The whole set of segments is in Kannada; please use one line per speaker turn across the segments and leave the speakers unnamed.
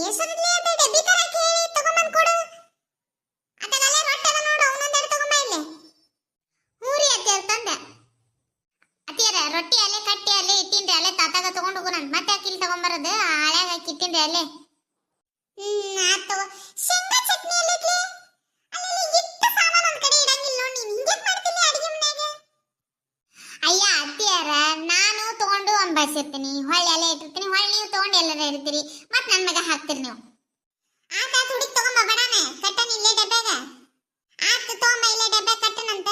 ಎಷ್ಟೊತ್ತಿಗೆ ಅದ ಡಬ್ಬಿ ತರಕ್ಕೆ ಹೇಳಿ ತಗೊಂಬಂದು ಕೊಡು. ಅದಗಲ್ಲ ರೊಟ್ಟಿ ಅದ ನೋಡು, ಅವನೊಂದೆರಡು ತಗೊಂಬ ಇಲ್ಲಿ. ಹೂರಿ ಅತ್ತಿಯರ್ ತಂದೆ. ಅತ್ತಿಯರ ರೊಟ್ಟಿ ಅಲ್ಲೇ ಕಟ್ಟಿ ಅಲ್ಲೇ ಇಟ್ಟಿನ್ರಿ, ಅಲ್ಲೇ ತಾತಾಗ ತಗೊಂಡು ಹೋಗು. ನಾನು ಮತ್ತೆ ಅಕ್ಕಿಲ್ ತಗೊಂಬರೋದು ಹಳ್ಯಾಗ ಹಾಕಿ ಇಟ್ಟಿನ್ರಿ ಅಲ್ಲೇ. ಆತು. ಶೇಂಗಾ ಚಟ್ನಿ ಎಲ್ಲಿಟ್ಲಿ? ಅಲ್ಲಿ ಇಟ್ಟು ಸಾಮಾನು ಒಂದ್ ಕಡೆ ಇಡಂಗಿಲ್ಲ ನೋಡಿ, ನೀನು ಹಿಂಗೆ ಮಾಡ್ತೀನಿ ಅಡಿಗೆ ಮನ್ಯಾಗ. ಅಯ್ಯ ಅತ್ತಿಯರ, ನಾನು ತಗೊಂಡು ಅಂಬಾಸಿರ್ತೀನಿ, ಹೊಳ್ಳಿ ಅಲ್ಲೇ ಇಟ್ಟಿರ್ತೀನಿ, ಹೊಳ್ಳಿ ನೀವು ತಗೊಂಡು ಎಲ್ಲರ ಇರ್ತೀರಿ, ಮತ್ತೆ ನನ್ನ ಮಗ ಹಾಕ್ತೀರಿ ನೀವು. ಆತ ಹುಡುಗಿ ತಗೊಂಬ ಬಡಾನೆ, ಕಟ್ಟನ ಇಲ್ಲೇ ಡಬ್ಯಾಗ. ಆತ ತಗೊಂಬ ಇಲ್ಲೇ ಡಬ್ಯಾಗ ಕಟ್ಟನಂತ.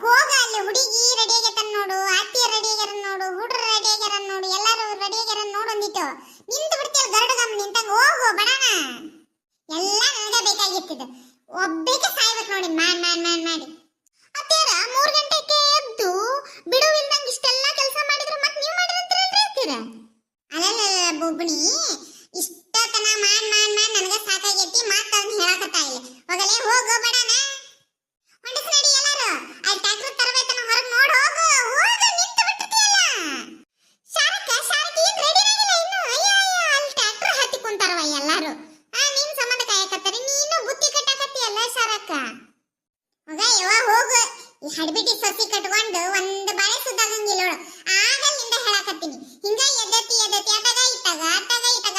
ಹೋಗ ಅಲ್ಲಿ ಹುಡುಗಿ ರೆಡಿ ಆಗೈತನ್ ನೋಡು, ಅತ್ತಿಯ ರೆಡಿ ಆಗ್ಯಾರ ನೋಡು, ಹುಡ್ರ ರೆಡಿ ಆಗ್ಯಾರ ನೋಡು, ಎಲ್ಲರೂ ರೆಡಿ ಆಗ್ಯಾರ ನೋಡು ಅಂದಿತ್ತು. ನಿಂತು ಬಿಡ್ತೀವಿ ಗರಡಗಮ್ಮ ನಿಂತಂಗ. ಹೋಗು ಬಡಾನ, ಎಲ್ಲ ನನಗೆ ಬೇಕಾಗಿತ್ತಿದ್ದು. ಒಬ್ಬೇಕೆ ಸಾಯ್ಬೇಕು ನೋಡಿ ಮಾಡಿ. ಅತ್ತಿಯರ 3 ಗಂಟೆಗೆ ಎದ್ದು ಬಿಡುವಿಲ್ದಂಗೆ ಇಷ್ಟೆಲ್ಲ ಕೆಲಸ ಮಾಡಿದ್ರು ಮತ್ತೆ ನೀವು ಮಾಡಿರಂತೀರಲ್ರಿ ಅತ್ತಿಯರ? ಅಲ್ಲಲ್ಲ ಬೊಬ್ಬಣಿ, ಇಷ್ಟತನ ಮಾಡಿ ನನಗೆ ಸಾಕಾಗೈತಿ. ಮತ್ತೆ ಅದನ್ನ ಹೇಳಕತ್ತಾ ಇಲ್ಲ. ಹೋಗಲೇ ಹೋಗು ಬಡಾನ, ಹೊಂಡಸ್ ನಡಿ ಎಲ್ಲಾರು. ಅಲ್ಲಿ ಟ್ಯಾಕ್ಟರ್ ತರಬೇಕನ್ನ ಹೊರಗೆ ನೋಡು. ಹೋಗು ನಿಂತು ಬಿಟ್ಟಿಯಲ್ಲ. ಶಾರಕ ಏನ್ ರೆಡಿ ಆಗಿಲ್ಲ ಇನ್ನು? ಅಯ್ಯ ಅಲ್ಲಿ ಟ್ಯಾಕ್ಟರ್ ಹತ್ತಿ ಕುಂತಾರವ ಎಲ್ಲಾರು. ನಿನ್ ಸಂಬಂಧ ಕಾಯಕತ್ತಾರೆ, ನೀನು ಬುತ್ತಿ ಕಟ್ಟಾಕತ್ತೀಯಲ್ಲ ಶಾರಕ. ಹೋಗ ಯವ್ವ ಹೋಗು. ಈ ಹಡ್ಬಿಟ್ಟಿ ಸಸಿ ಕಟ್ಕೊಂಡು ಒಂದು ಬಾಳೆ ಸುದ್ದಾಗಂಗಿಲ್ಲ ನೋಡು. ಆಗಲ್ಲಿಂದ ಹೇಳಕತ್ತೀನಿ, ಹಿಂಗ ಎದ್ದತಿ ಅಟಗ ಇಟ್ಟಾಗ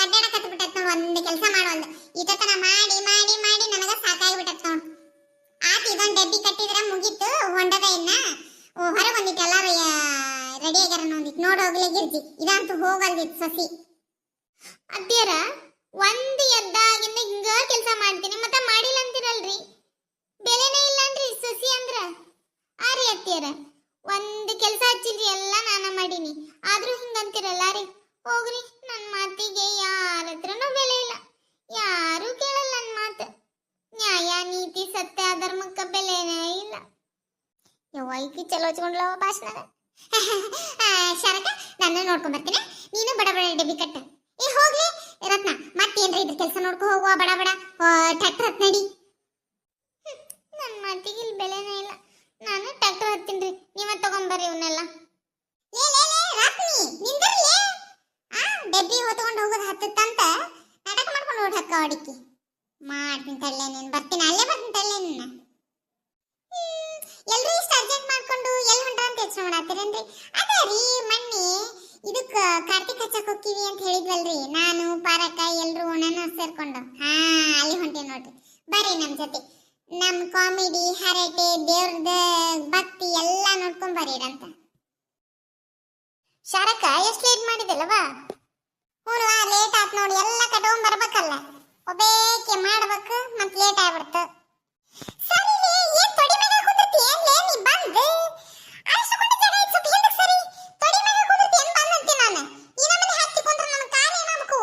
ಅಡ್ಡಾಡಕತ್ ಬಿಟ್ಟತ್ ನೋಡು. ಒಂದು ಕೆಲಸ ಮಾಡೋಲ್ದು ಈತನ ಮಾಡಿ ನನಗ ಸಾಕಾಗಿಬಿಟ್ಟತ್ ನೋಡು. ಆತ ಇದೊಂದು ಡಬ್ಬಿ ಕಟ್ಟಿದ್ರೆ ಮುಗೀತು. ಹೊಂಡದ ಇನ್ನ ಹೊರಗೆ ಬಂದಿತ್ತು, ಎಲ್ಲಾರು ರೆಡಿ ಆಗ್ಯಾರ ನೋಡಿತ್ತು. ನೋಡೋಗ್ಲೇ ಗಿರ್ಜಿ ಇದಂತೂ ಹೋಗಲ್ದಿತ್ತು ಸಸಿ. ಅತ್ತಿಯರ, ಒಂದು ಎದ್ದಾಗಿಂದ ಹಿಂಗ ಕೆಲಸ ಮಾಡ್ತೀನಿ, ಮತ್ತೆ ಮಾಡಿಲ್ಲ ಅಂತೀರಲ್ರಿ, ಬೆಲೆನೇ ಇಲ್ಲನ್ರಿ ಸಸಿ ಅಂದ್ರ. ಆರಿ ಅತ್ತಿಯರ, ಒಂದು ಕೆಲಸ ಹಚ್ಚಿಲ್ರಿ, ಎಲ್ಲ ನಾನ ಮಾಡೀನಿ, ಆದ್ರೂ ಹಿಂಗಂತೀರಲ್ಲ ರೀ. ಹೋಗ್ರಿ, ನನ್ನ ಮಾತಿಗೆ ಯಾರ ಹತ್ರನೂ ಬೆಲೆ ಇಲ್ಲ, ಯಾರು ಕೇಳಲ್ಲ ನನ್ನ ಮಾತು. ನ್ಯಾಯ ನೀತಿ ಸತ್ಯ ಧರ್ಮಕ್ಕ ಬೆಲೆನೇ ಇಲ್ಲ. ಯವ್ವ ಈಕಿ ಚಲೋ ಹಚ್ಕೊಂಡ್ಲವ ಭಾಷಣ. ಶರಕ, ನನ್ನ ನೋಡ್ಕೊಂಡ್ ಬರ್ತೀನಿ, ನೀನು ಬಡ ಡಬ್ಬಿ ಕಟ್ಟ. ಹೋಗ್ಲಿ ರತ್ನ, ಮತ್ತೇನ್ರ ಇದ್ರ ಕೆಲಸ ನೋಡ್ಕೊ ಹೋಗುವ. ಬಡ ಟ್ರ್ಯಾಕ್ಟರ್ ಹತ್ ನಡಿ. ನನ್ನ ಮಾತಿಗೆ ಇಲ್ಲಿ ಬೆಲೆನೇ ಇಲ್ಲ. ನಾನು ಟ್ರ್ಯಾಕ್ಟರ್ ಹತ್ತೀನಿ, ನೀವ ತಗೊಂಬರ್ರಿ ಇವನ್ನೆಲ್ಲ. ಡಬ್ಬಿ ಹೊತ್ಕೊಂಡು ಹೋಗೋದು ಹತ್ತಂತ ನಾಟಕ ಮಾಡ್ಕೊಂಡು ಓಡಕ್ಕ ಅಡಿಕೆ ಮಾಡ್ತೀನಿ ತಳ್ಳೆ. ನೀನು ಬರ್ತೀನಿ, ಅಲ್ಲೇ ಬರ್ತೀನಿ ತಳ್ಳೆ ನಿನ್ನ. ಎಲ್ರು ಇಷ್ಟು ಅರ್ಜೆಂಟ್ ಮಾಡ್ಕೊಂಡು ಎಲ್ಲಿ ಹೊಂಟ ಅಂತ ಯೋಚನೆ ಮಾಡತ್ತೀರೇನ್ರಿ? ಅದೇ ರೀ, ಮಣ್ಣಿ ಇದಕ್ಕ ಕಾರ್ತಿಕ್ ಹಚ್ಚಕ್ ಹೋಗ್ತೀವಿ ಅಂತ ಹೇಳಿದ್ವಲ್ರಿ, ನಾನು ಪಾರಕ್ಕ ಎಲ್ರು ಒಣನ ಸೇರ್ಕೊಂಡು. ಅಲ್ಲಿ ಹೊಂಟೇವಿ ನೋಡ್ರಿ. ಬರ್ರಿ ನಮ್ ಜೊತೆ. ನಮ್ ಕಾಮಿಡಿ, ಹರಟೆ, ದೇವ್ರದ ಭಕ್ತಿ ಎಲ್ಲ ನೋಡ್ಕೊಂಡ್ ಬರೀರಂತ. ಶಾರಕ, ಎಷ್ಟು ಲೇಟ್ ಮಾಡಿದೆಲ್ಲವಾ? ಹ್ಞೂ ಲೇಟ್ ಆತ್ ನೋಡಿ, ಎಲ್ಲ ಕಟ್ಕೊಂಡ್ ಬರ್ಬೇಕಲ್ಲ, ಒಬ್ಬೇಕೆ ಮಾಡ್ಬೇಕು, ಮತ್ ಲೇಟ್ ಆಗ್ಬಿಡ್ತು. ಸರಿ ಏನ್ ತೊಡಿ ಮೇಲೆ ಕುಂದಿರ್ತಿ? ಏನ್ಲೇ ನೀ ಬಂದು ಅಷ್ಟು ಕೊಂಡು ಜನ ಇತ್ತು ಹಿಂದಕ್ಕೆ ಸರಿ ತೊಡಿ ಮೇಲೆ ಕುಂದಿರ್ತಿ ಏನ್ ಬಂದಂತಿ ನಾನು? ಈ ನಮ್ಮನೆ ಹತ್ತಿ ಕುಂದ್ರೆ ನನ್ನ ಕಾಲು ಏನಾಗಬೇಕು?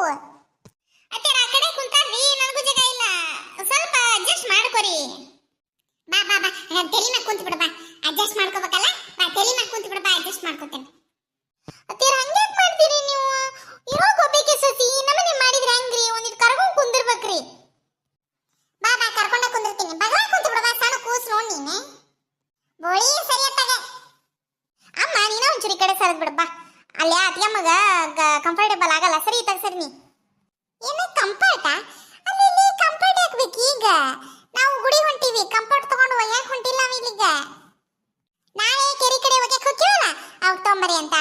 ಅತ್ತೆರ ಆ ಕಡೆ ಕುಂತಾರ್ರಿ, ನನಗೂ ಜಾಗ ಇಲ್ಲ, ಸ್ವಲ್ಪ ಅಡ್ಜಸ್ಟ್ ಮಾಡ್ಕೊರಿ. ಬಾ ನಾನು ತಲೆ ಮೇಲೆ ಕುಂತು ಬಿಡು. ಬಾ ಅಡ್ಜಸ್ಟ್ ಮಾಡ್ಕೋಬೇಕಲ್ಲ, ಬಾ ತಲೆ ಮೇಲೆ ಕುಂತು ಬಿಡು. ಬಾ ಅಡ್ಜಸ್ಟ್ ಮಾಡ್ಕೊತೇನೆ. ಅತ್ತೆರ ಹಂಗ್ಯಾಕ್ ಮಾಡ್ತೀರಿ ನೀವು? ಇರೋಕ್ ಒಬ್ಬೇಕೆ ಸಸಿ, ನಮ್ಮನೆ ಮಾಡಿದ್ರೆ ಹೆಂಗ್ರಿ? ಒಂದಿಟ್ಟು ಕರ್ಕೊಂಡ್ ಕುಂದಿರ್ಬೇಕ್ರಿ. ಬಾ ಕರ್ಕೊಂಡ ಕುಂದಿರ್ತೀನಿ. ಬಗ ಕುಂತು ಬಿಡು. ಬಾ ಸಣ್ಣ ಕೂಸು ನೋಡಿ ನೀನೆ ಬೋಳಿ ಸರಿಯತ್ತಾಗ. ಅಮ್ಮ ನೀನ ಒಂಚೂರು ಈ ಕಡೆ ಸರಿದ್ ಬಿಡು. ಬಾ ಅಲ್ಲಿ ಅತ್ತಿಯಮ್ಮಗ ಕಂಫರ್ಟೇಬಲ್ ಆಗಲ್ಲ. ಸರಿ ಇತ್ತಾಗ ಸರಿ. ನೀ ಏನು ಕಂಫರ್ಟ? ಅಲ್ಲಿ ಕಂಫರ್ಟ್ ಹಾಕ್ಬೇಕು. ಈಗ ನಾವು ಗುಡಿ ಹೊಂಟಿವಿ, ಕಂಫರ್ಟ್ ತಗೊಂಡು ಯಾಕೆ ಹೊಂಟಿಲ್ಲ ಇಲ್ಲಿಗ? ನಾಳೆ ಕೆರೆ ಕಡೆ ಹೋಗ್ಯಾಕ ಹೋಗ್ತೀವಲ್ಲ, ಅವಾಗ ತೊಂಬರಿ ಅಂತ.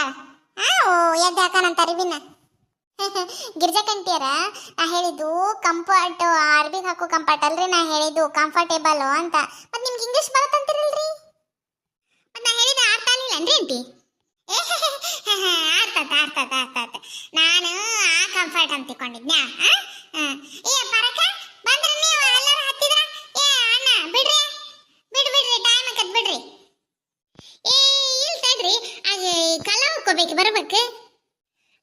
ಎದ್ದು ಹಾಕನಂತ ಅರಿವಿನ. ಗಿರ್ಜಕಂಟಿಯರ, ನಾ ಹೇಳಿದ್ದು ಕಂಫರ್ಟ್, ಅರ್ಬಿಗೆ ಹಾಕೋ ಕಂಫರ್ಟ್ ಅಲ್ರಿ, ನಾ ಹೇಳಿದ್ದು ಕಂಫರ್ಟೇಬಲ್ ಅಂತ. ಮತ್ತೆ ನಿಮ್ಗೆ ಇಂಗ್ಲಿಷ್ ಬರುತ್ತಂತಿರಲ್ರಿ? ಮತ್ತೆ ನಾ ಹೇಳಿದ ಅರ್ಥ ಆಗಿಲ್ಲನ್ರಿ ಅಂಟಿ? ಅರ್ಥಾತ. ನಾನು ಆ ಕಂಫರ್ಟ್ ಅಂತ ತಿಳ್ಕೊಂಡಿದ್ನ್ಯಾ. ಪರಕ ಬಂದ್ರೆ ನೀವು ಎಲ್ಲರೂ ಹತ್ತಿದ್ರ? ಅಣ್ಣ ಬಿಡ್ರಿ ಟೈಮ್ ಆಕತ್ ಬಿಡ್ರಿ. ಇಲ್ಲ ತಡ್ರಿ, ಕಲ ಹೋಗ್ಕೋಬೇಕು ಬರ್ಬೇಕು.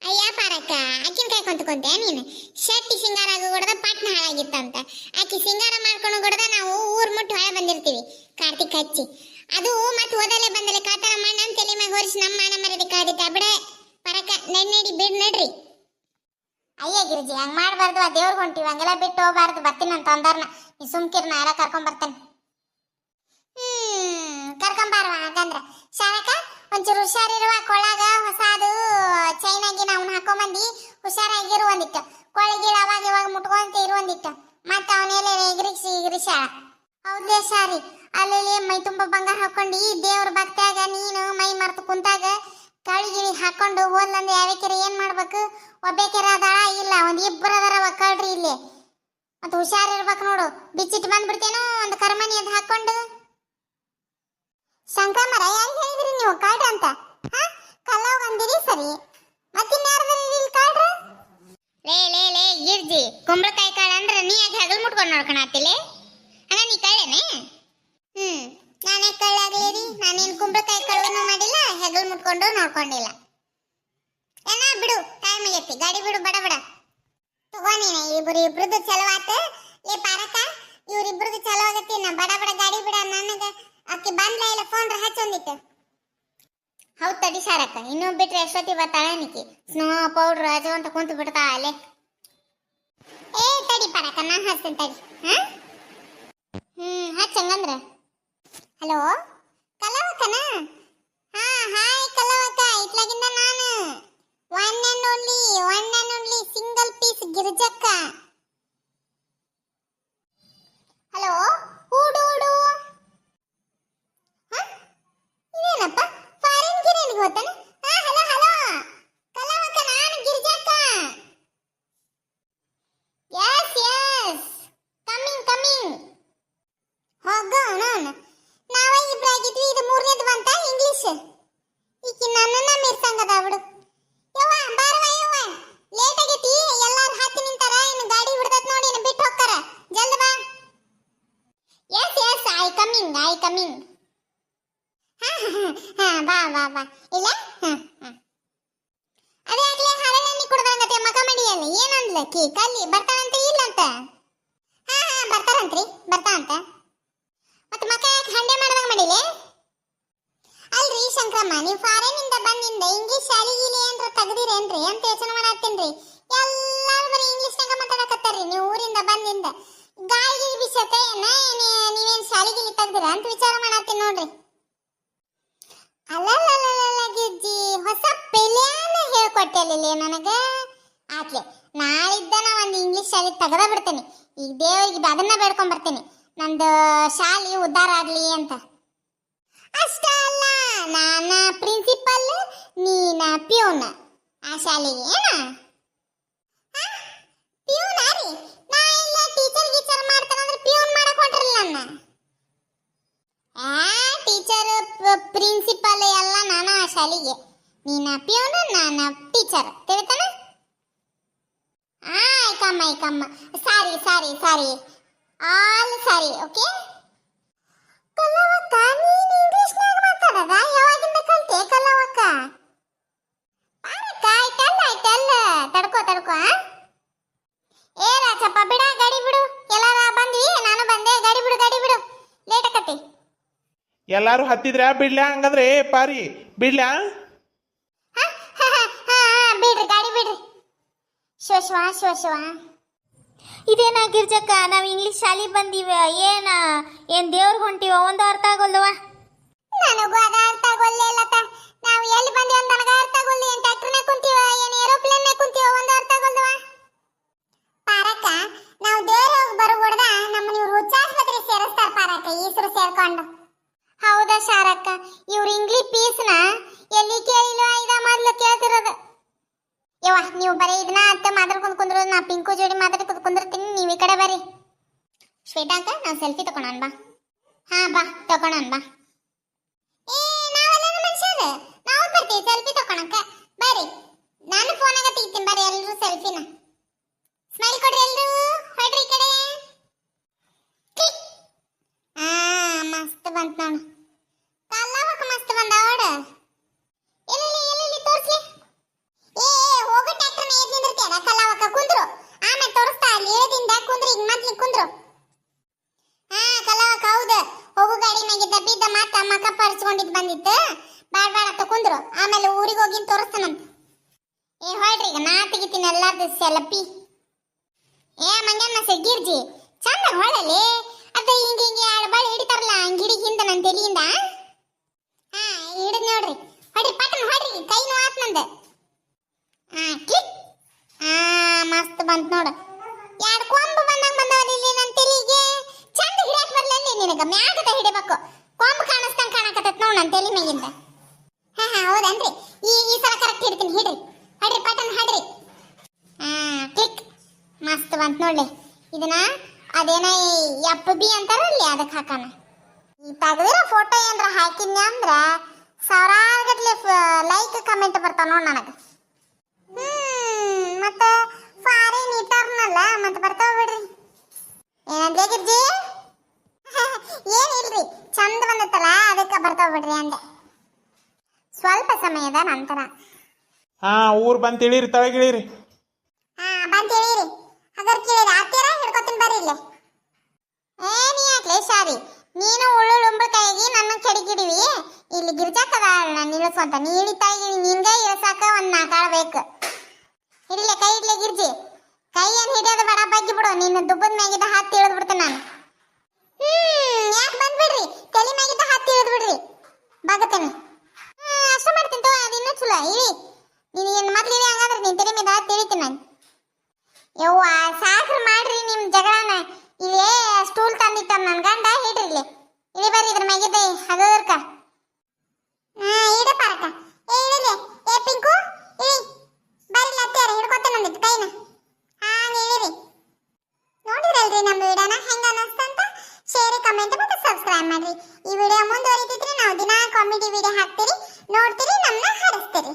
ಅಯ್ಯ ಪಾರಕ್ಕ, ಆಕಿನ ಕೈ ಕೊಂತ್ಕೊಂತೆ ನೀನು. ಶೆಟ್ಟಿ ಸಿಂಗಾರ ಆಗೋಗೂಡದ ಪಟ್ನ ಹಾಳಾಗಿತ್ತಂತ. ಆಕಿ ಸಿಂಗಾರ ಮಾಡ್ಕೊಂಡು ಕೂಡದ ನಾವು ಊರ್ ಮುಟ್ಟು ಹೊಳೆ ಬಂದಿರ್ತೀವಿ ಕಾರ್ತಿಕ್ ಹಚ್ಚಿ. ಅದು ಮತ್ತೆ ಓದಲೆ ಬಂದಲೆ ಕಾತರ ಮಣ್ಣ ಅಂತ ತಲೆ ಮ್ಯಾಗ ಹೊರಿಸಿ ನಮ್ಮ ಮಾನ ಮರ್ಯಾದೆ ಕಾದಿತ್ತ. ಬಿಡೆ ಪರಕ್ಕ, ನಡಿ ಬಿಡ್ ನಡ್ರಿ. ಅಯ್ಯ ಗಿರಿಜಿ, ಹಂಗ್ ಮಾಡ್ಬಾರ್ದು. ಆ ದೇವ್ರಿಗೆ ಹೊಂಟಿವಿ, ಹಂಗೆಲ್ಲ ಬಿಟ್ಟು ಹೋಗ್ಬಾರ್ದು. ಬರ್ತೀನಿ ಅಂತ ಅಂದಾರ್ನ. ನೀ ಸುಮ್ಕಿರ್ನ ಎಲ್ಲ ಕರ್ಕೊಂಡ್ ಬರ್ತೇನೆ. ಕರ್ಕೊಂಬಾರವ ಹಾಗಂದ್ರ. ಶಾರಕ, ಒಂಚೂರು ಹುಷಾರಿರುವ. ಕೊಳ್ಳಾಗ ಹೊಸಾದು ಚೈನಾಗಿ ನಾವು ಹಾಕೊಂಬಂದಿ, ಹುಷಾರಾಗಿರು. ಒಂದಿಟ್ಟು ಕೊಳಗಿಳ ಅವಾಗ ಇವಾಗ ಮುಟ್ಕೊ ತೋರ್ಸ್ಯಾಳ. ಹೌದ್ಲೇ ಶಾರಿ, ಅಲ್ಲಿ ಮೈ ತುಂಬ ಬಂಗಾರ ಹಾಕೊಂಡು ದೇವ್ರ ಭಕ್ತ್ಯಾಗ ನೀನು ಮೈ ಮರ್ತು ಕುಂತಾಗ ಕಳಿಗಿಳಿ ಹಾಕೊಂಡು ಹೋದ್ಲಂದ್ರೆ ಯಾವ್ಯಾಕೆರೆ ಏನ್ ಮಾಡ್ಬೇಕು? ಒಬ್ಬೇಕೆರ ಅದಾಳ ಇಲ್ಲ, ಒಂದ್ ಇಬ್ಬರು ಅದಾರವ ಕಳ್ರಿ ಇಲ್ಲಿ. ಮತ್ ಹುಷಾರಿರ್ಬೇಕು ನೋಡು, ಬಿಚ್ಚಿಟ್ಟು ಬಂದ್ಬಿಡ್ತೇನೋ ಒಂದು ಕರ್ಮನಿ ಅದ್ ಹಾಕೊಂಡು. ಶಂಕರಮ್ಮರ ಯಾರು ಹೇಳಿದ್ರಿ ನೀವು ಕಳ್ರ ಅಂತ? ಕಲ್ಲವ್ ಅಂದಿರಿ ಸರಿ, ಮತ್ತಿನ್ಯಾರದ್ರಿ ಇಲ್ಲಿ ಕಳ್ರ? ಲೇ ಲೇ ಲೇ ಗಿರ್ಜಿ, ಕುಂಬಳಕಾಯಿ ಕಾಳು ಅಂದ್ರೆ ನೀ ಯಾಕೆ ಹಗಲ್ ಮುಟ್ಕೊಂಡು ನೋಡ್ಕೊಳತ್ತಿಲೆ? ಅಣ್ಣ ನೀ ಕಳ್ಳೇನೆ? ನಾನೇ ಕಳ್ಳಾಗ್ಲಿರಿ, ನಾನೇನು ಕುಂಬಳಕಾಯಿ ಕಳುವನ್ನು ಮಾಡಿಲ್ಲ, ಹೆಗಲ್ ಮುಟ್ಕೊಂಡು ನೋಡ್ಕೊಂಡಿಲ್ಲ. ಏನ ಬಿಡು, ಟೈಮ್ ಆಗೈತಿ, ಗಾಡಿ ಬಿಡು ಬಡ ಬಡ. ತಗೋನೀನ ಇಬ್ರದ್ದು ಚಲೋ ಆತ. ಲೇ ಪಾರಕ, ಇವ್ರಿಬ್ರದ್ದು ಚಲೋ ಆಗತ್ತಿ, ನಾ ಬಡ ಬಡ ಗಾಡಿ ಬಿಡ. ನನಗ ಅಕ್ಕಿ ಬಂದ್ಲ ಇಲ್ಲ ಫೋನ್ ಹಚ್ಚೊಂದಿತ್ತು. ಹೌದ್ ತಡಿ ಶಾರಕ್ಕ, ಇನ್ನೂ ಬಿಟ್ರೆ ಎಷ್ಟೊತ್ತಿ ಬರ್ತಾಳೆ ನಿಕ್ಕಿ. ಸ್ನೋ ಪೌಡ್ರ್ ಅದು ಅಂತ ಕುಂತು ಬಿಡ್ತಾ ಅಲ್ಲೇ. ಏ ತಡಿ ಪಾರಕ, ನಾನು ಹಚ್ತೇನೆ ತಡಿ. ಹಚ್ಚಂಗಂದ್ರ. ಹಲೋ ಕಲವಕ್ಕನ? ಹಾಯ್ ಕಲವಕ್ಕ, ಇತ್ಲಾಗಿಂದ ನಾನು one and only single piece ಗಿರಿಜಕ್ಕ. ಹಲೋ ಹೂಡು ಇದೇನಪ್ಪ ಫಾರಿನ್ ಗಿರಿಯನ್ಗೆ ಹೋಗ್ತಾನೆ? ಹಲೋ ಕಲವಕ್ಕ, ನಾನು ಗಿರಿಜಕ್ಕ. ಯಸ್ ಕಮಿಂಗ್ ಹೋಗ ನಾನು. ನಾವ ಇಬ್ರಾಗಿದ್ವಿ, ಇದು ಮೂರನೇದು ಬಂತ ಇಂಗ್ಲಿಷ್. ಈಕಿ ನನ್ನನ್ನ ಮೀರ್ಸಂಗದ ಬಿಡು. ಯವ್ವ ಬಾರವ ಯವ್ವ, ಲೇಟ್ ಆಗೈತಿ, ಎಲ್ಲಾರು ಹತ್ತಿ ನಿಂತಾರ, ಇನ್ನು ಗಾಡಿ ಬಿಡ್ತೈತ್ ನೋಡಿ, ಇನ್ನು ಬಿಟ್ಟು ಹೋಗ್ತಾರ, ಜಲ್ದಿ ಬಾ. Yes I coming. ಬಾ ಇಲ್ಲ. ಅದೇ ಆಗ್ಲೇ ಹರಳೆಣ್ಣೆ ಕುಡ್ದಂಗತೆ ಮಕ ಮಡಿಯಲ್ಲಿ ಏನಂದ್ಲಕ್ಕಿ ಕಲ್ಲಿ ಬರ್ತಾನಂತ ಇಲ್ಲಂತ? ಬರ್ತಾನಂತ ಮತ್ತೆ ಮಕ ಯಾಕೆ ಹಂಡೆ ಮಾಡ್ದಂಗ ಮಾಡಿಲೆ? ಅಲ್ರಿ ಶಂಕ್ರಮ್ಮ, ನೀವು ಫಾರಿನಿಂದ ಬಂದಿಂದ ಇಂಗ್ಲಿಷ್ ಶಾಲಿಗಿಲಿ ಏನ್ರ ತೆಗ್ದಿರೇನ್ರಿ ಅಂತ ಯೋಚನೆ ಮಾಡತ್ತೀನ್ರಿ. ಎಲ್ಲಾರು ಬರೀ ಇಂಗ್ಲಿಷ್ನಾಗ ಮಾತಾಡಕತ್ತಾರ್ರಿ. ನೀವು ಊರಿಂದ ಬಂದಿಂದ ಗಾಳಿಗಿಲಿ ಬಿಸತ್ತೆ ನೀವೇನ್ ಶಾಲಿಗಿಲಿ ತೆಗ್ದಿರ ಅಂತ ವಿಚಾರ ಮಾಡತ್ತೀನಿ ನೋಡ್ರಿ. ಅಲ್ಲಲ್ಲ ಗಿಜ್ಜಿ, ಹೊಸ ಪೆಲ್ಯಾನ ಹೇಳ್ಕೊಟ್ಟೆಲ್ಲಿ ನನಗ. ಆತ್ಲೆ ನಾಳಿದ್ದನ ಒಂದು ಇಂಗ್ಲಿಷ್ ಶಾಲೆ ತೆಗೆದ ಬಿಡ್ತೇನೆ. ಈಗ ದೇವರಿಗೆ ಅದನ್ನ ಬೇಡ್ಕೊಂಡ್ ಬರ್ತೇನೆ, ನಂದು ಶಾಲೆ ಉದ್ಧಾರ ಆಗ್ಲಿ ಅಂತ. ಅಷ್ಟ ಅಲ್ಲ, ನಾನ ಪ್ರಿನ್ಸಿಪಲ್, ನೀನ ಪ್ಯೂನ್ ಆ ಶಾಲೆಗೆ. ಪ್ಯೂನ್ ರೀ? ನಾ ಎಲ್ಲ ಟೀಚರ್ ಮಾಡ್ತಾನಂದ್ರೆ ಪ್ಯೂನ್ ಮಾಡಕ್ ಹೊಂಟ್ರಲ್ಲ ನನ್ನ. ಟೀಚರ್ ಪ್ರಿನ್ಸಿಪಲ್ ಎಲ್ಲ ನಾನು ಆ ಶಾಲೆಗೆ. ನೀನ ಪ್ಯೂನ್, ನಾನ ಟೀಚರ್, ತಿಳಿತಾನ? ಐಕಮ್ಮ ಸಾರಿ ಆಲ್ ಸಾರಿ. ಓಕೆ ಕಲ್ಲವಕ್ಕ, ನೀನು ಇಂಗ್ಲಿಷ್ನಾಗ ಮಾತಾಡದ ಯಾವಾಗಿಂದ ಕಲ್ತೆ ಕಲ್ಲವಕ್ಕ? ಆಯ್ತಲ್ಲ ತಡ್ಕೋ. ಏ ರಾಜಪ್ಪ ಬಿಡ, ಗಾಡಿ ಬಿಡು. ಎಲ್ಲಾರ ಬಂದ್ವಿ, ನಾನು ಬಂದೆ, ಗಾಡಿ ಬಿಡು, ಲೇಟ್ ಆಕತಿ.
ಎಲ್ಲಾರು ಹತ್ತಿದ್ರ ಬಿಡ್ಲ್ಯಾ? ಹಂಗಂದ್ರೆ ಪಾರಿ ಬಿಡ್ಲ್ಯಾ?
ಬಿಡ್ರಿ, ಗಾಡಿ ಬಿಡ್ರಿ. ಶಿವ
ಇದೇನ ಗಿರ್ಜಕ್ಕ, ನಾವು ಇಂಗ್ಲಿಷ್ ಶಾಲೆಗೆ ಬಂದೀವ, ಏನ್ ದೇವ್ರಿಗೆ ಹೊಂಟಿವ? ಒಂದು ಅರ್ಥ ಆಗೋಲ್ವ?
ನನಗೂ ಅದ ಅರ್ಥ ಆಗೋಲ್ಲ. ನಾವು ಎಲ್ಲಿ ಬಂದಿವ ಅಂತ ನನಗ ಅರ್ಥ ಆಗೋಲ್ಲ. ಏನ್ ಟ್ರ್ಯಾಕ್ಟರ್ನಾಗ ಕುಂತೀವ, ಏನ್ ಏರೋಪ್ಲೇನ್ನಾಗ ಕುಂತೀವ, ಒಂದು ಅರ್ಥ ಆಗೋಲ್ವ? ಪಾರಕ್ಕ, ನಾವು ದೇವ್ರ ಹೋಗಿ ಬರುಗೊಡ್ದ ನಮ್ಮನ್ನ ಇವ್ರು ಹುಚ್ಚಾಸ್ಪತ್ರೆ ಸೇರಿಸ್ತಾರ ಪಾರಕ್ಕ, ಈಸರು ಸೇರ್ಕೊಂಡು.
ಹೌದಾ ಶಾರಕ್ಕ, ಇವ್ರು ಇಂಗ್ಲಿಷ್ ಪೀಸ್ನ ಎಲ್ಲಿ ಕೇಳಿಲ್ವ? ಇದ ಮೊದ್ಲು ಕೇಳ್ತಿರೋದು.
ಯವ್ವ, ನೀವು ಬರೀ ಇದನ್ನ ಅಂತ ಮಾತಾಡ್ಕೊಂಡು ಕುಂದ್ರು, ನಾ ಪಿಂಕು ಜೋಡಿ ಮಾತಾಡ್ಕೊಂಡು ಕುಂದಿರ್ತೀನಿ, ನೀವು ಈ ಕಡೆ ಬರ್ರಿ. ಶ್ವೇತಾಂಕ, ನಾವು ಸೆಲ್ಫಿ ತಗೊಳೋಣ ಬಾ. ಬಾ ತಗೊಳೋಣ ಬಾ. ನಾವೆಲ್ಲ ಮನುಷ್ಯರು, ನಾವು ಬರ್ತೀವಿ ಸೆಲ್ಫಿ ತಗೊಳಕ. ಬರ್ರಿ, ನಾನು ಫೋನಾಗ ತೆಗಿತೀನಿ, ಬರ್ರಿ ಎಲ್ಲರೂ ಸೆಲ್ಫಿನ. ಸ್ಮೈಲ್ ಕೊಡ್ರಿ ಎಲ್ಲರೂ, ಹೊಡ್ರಿ ಈ ಕಡೆ. ಮಸ್ತ್ ಬಂತ ನೋಡು. ಕಲ್ಲವಕ್ಕ ಮಸ್ತ್ ಬಂದ ನೋಡು. ಎಲ್ಲಿ ತೋರ್ಸಿ. ಹೋಗೋ ಟ್ರ್ಯಾಕ್ಟರ್ನ ಏದ್ ನಿಂದಿರ್ತೀಯ ಕಲ್ಲವಕ್ಕ, ಕುಂದ್ರು, ಆಮೇಲೆ ತೋರಿಸ್ತಾ. ಅಲ್ಲಿ ಏದಿಂದ ಕುಂದ್ರು, ಈಗ ಮೊದ್ಲು ಕುಂದ್ರು. ಕಲ್ಲವಕ್ಕ ಹೌದು, ಹೋಗು ಗಾಡಿ ಮ್ಯಾಗಿದ್ದ ಬಿದ್ದ ಮಾತ ಮಕ ಪರ್ಚ್ಕೊಂಡಿದ್ ಬಂದಿತ್ತು. ಬ್ಯಾಡ ಅಂತ ಕುಂದ್ರು, ಆಮೇಲೆ ಊರಿಗೆ ಹೋಗಿ ತೋರಿಸ್ತಾನಂತ. ಹೊಡ್ರಿ, ಈಗ ನಾ ತೆಗಿತೀನಿ ಎಲ್ಲಾರ್ದು ಸೆಲ್ಫಿ. ಮಂಜಣ್ಣ ಗಿರ್ಜಿ ಚಂದ ಹೊಳಲಿ. ಅದು ಹಿಂಗೆ ಬಳಿ ಹಿಡಿತಾರಲ್ಲ, ಹಂಗೆ ಹಿಡಿಗಿಂದ ನನ್ನ ತೆಲಿಯಿಂದ. ಹಿಡಿದ್ ನೋಡ್ರಿ, ಹೊಡ್ರಿ ಪಟನ್ ಹೊಡ್ರಿ, ಕೈ ನೋವಾತ್ ನಂದು. ಕ್ಲಿಕ್. ಮಸ್ತ್ ಬಂತ್ ನೋಡು. ಎರಡು ಕೊಂಬು ಬಂದಂಗ ಬಂದವಲ್ಲ ಇಲ್ಲಿ ನನ್ನ ತೆಲಿಗೆ. ಚಂದ ನಿನಗ ಮ್ಯಾಗದ ಹಿಡಿಬೇಕು ಕೊಂಬ್ ಕಾಣಿಸ್ತಂಗ್ ಕಾಣಕತ್ತೈತ್ ನೋಡ್ ನನ್ ತಲೆ ಮ್ಯಾಗಿಂದ ಹಾ ಹೌದನ್ರಿ ಈ ಸಲ ಕರೆಕ್ಟ್ ಹಿಡ್ತೀನಿ ಹಡ್ರಿ ಪಟನ್ ಹಡ್ರಿ ಕ್ಲಿಕ್ ಮಸ್ತ್ ಬಂತ್ ನೋಡ್ಲಿ ಇದನ್ನ ಅದೇನ ಎಫ್ ಬಿ ಅಂತಾರಲ್ಲಿ ಅದಕ್ಕೆ ಹಾಕೋಣ ಈ ತೆಗೆದಿರೋ ಫೋಟೋ ಏನ್ರ ಹಾಕಿದ್ನಿ ಅಂದ್ರ ಸಾವಿರಾರು ಲೈಕ್ ಕಮೆಂಟ್ ಬರ್ತಾವ ನೋಡ್ ನನಗೆ ಮತ್ತ ಫಾರಿನ್ ಇಟರ್ನಲ್ಲ ಮತ್ತೆ ಬರ್ತಾವ ಬಿಡ್ರಿ ಏನಂದ್ರೆ ಗಿರ್ಜಿ ಏನಿಲ್ರಿ ಚಂದ ಬಂದತ್ತಲ್ಲ ಅದಕ್ಕೆ ಬರ್ತಾವ ಬಿಡ್ರಿ ಅಂದೆ ಸ್ವಲ್ಪ ಸಮಯದ ನಂತರ
ಹಾ ಊರ್ ಬಂದ್ ತಿಳಿರಿ ತಳಗಿಳಿರಿ
ಬಂತ ಹೇಳಿರಿ ಹಾಗಾದ್ರೆ ಕೇಳಿರಿ ಆತ್ತೀರ ಹಿಡ್ಕೊತೀನಿ ಬರ್ರಿ ಇಲ್ಲೇ ನೀ ಯಾಕ್ಲೆ ಶಾರಿ ನೀನು ಉಂಬಳಕಾಯಿಗೆ ನನ್ನ ಕೆಡಿಗಿಡಿವಿ ಇಲ್ಲಿ ಗಿರ್ಜಾಕದ ನಿಲ್ಲಿಸುವಂತ ನೀ ಇಳಿತಾಯಿ ನಿನ್ಗೆ ಇಳಿಸಾಕ ಒಂದ್ 4 ಆಳು ಬೇಕು ಹಿಡಿಲೆ ಕೈ ಇಡ್ಲೆ ಗಿರ್ಜಿ ಕೈ ಏನ್ ಹಿಡಿಯೋದು ಬೇಡ ಬಗ್ಗಿ ಬಿಡು ನಿನ್ನ ದುಬ್ಬದ ಮ್ಯಾಗಿದ್ದ ಹತ್ತಿ ಇಳಿದ್ ಬಿಡ್ತೇನೆ ನಾನು ಯಾಕೆ ಬಂದ್ಬಿಡ್ರಿ ತಲೆ ಮ್ಯಾಗಿದ್ದ ಹತ್ತಿ ಇಳಿದ್ ಬಿಡ್ರಿ ಬಗತೇನೆ ಅಷ್ಟು ಮಾಡ್ತೀನಿ ತೋ ಅದು ಇನ್ನೂ ಚಲೋ ಇಳಿ ನೀನು ಏನು ಮೊದ್ಲು ಇಳಿ ಹಂಗಂದ್ರೆ ನಿನ್ ತಲೆ ಮೇಲೆ ಹತ್ತಿ ಇಳಿತೀನಿ ನಾನು ಯವ್ವ ಸಾಕ್ರ ಮಾಡ್ರಿ ನಿಮ್ ಜಗಳನ ಇಲ್ಲಿ ಸ್ಟೂಲ್ ತಂದಿಟ್ಟ ನನ್ ಗಂಡ ಹಿಡ್ರಿ ಇಲ್ಲಿ ಇಳಿ ಬರ್ರಿ ಇದ್ರ ಮ್ಯಾಗಿದ್ದೆ ಅದರ್ಕ ಇಡ ಪಾರಕ ಇಳಿಲೆ ಏ ಪಿಂಕು ಇಳಿ ಬರ್ರಿ ಲತ್ಯಾರ ಹಿಡ್ಕೊತೇನೆ ನಂದಿತ್ತು ಕೈನ ಹಾಂಗ ಇಳಿರಿ ನೋಡಿದ್ರಲ್ರಿ ನಮ್ಮ ವಿಡಿಯೋನ ಹೆಂಗ ಅನಿಸ್ತಂತ ಶೇರ್ ಕಮೆಂಟ್ ಮತ್ತು ಸಬ್ಸ್ಕ್ರೈಬ್ ಮಾಡ್ರಿ ಈ ವಿಡಿಯೋ ಮುಂದುವರಿತಿದ್ರೆ ನಾವು ದಿನಾ ಕಾಮಿಡಿ ವಿಡಿಯೋ ಹಾಕ್ತೀರಿ ನೋಡ್ತೀರಿ ನಮ್ಮನ್ನ ಹರಿಸ್ತೀರಿ